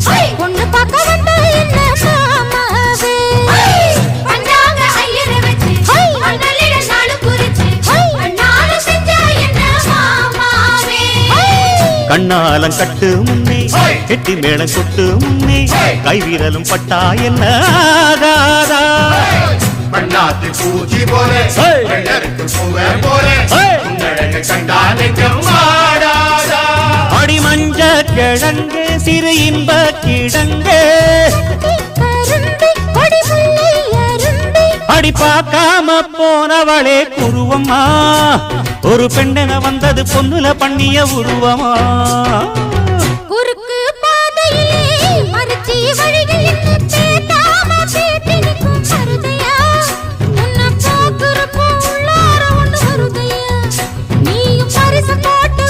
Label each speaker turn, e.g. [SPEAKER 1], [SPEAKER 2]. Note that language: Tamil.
[SPEAKER 1] பொண்ணு பார்க்க வந்த என்ன மாமாவே பஞ்சாங்க ஐயர வச்சு அண்ணலிட நாளு குறிச்சு அண்ணால செஞ்ச என்ன மாமாவே
[SPEAKER 2] கண்ணாலம் கட்டு முன்னே கெட்டி மேளம் கொட்டு முன்னே கைவிரலும் பட்டா என்ன ஆகாதா
[SPEAKER 3] பண்ணாத்து பூச்சி போலே பூவே போலே கண்டாலைக்கும் மாடாதா
[SPEAKER 2] அடி மஞ்ச கிழங்கு சிறு இன்ப கிழங்கு அடி பார்க்காம போனவளே குருவம்மா ஒரு பெண்ணென வந்தது பொண்ணுல பண்ணிய உருவமா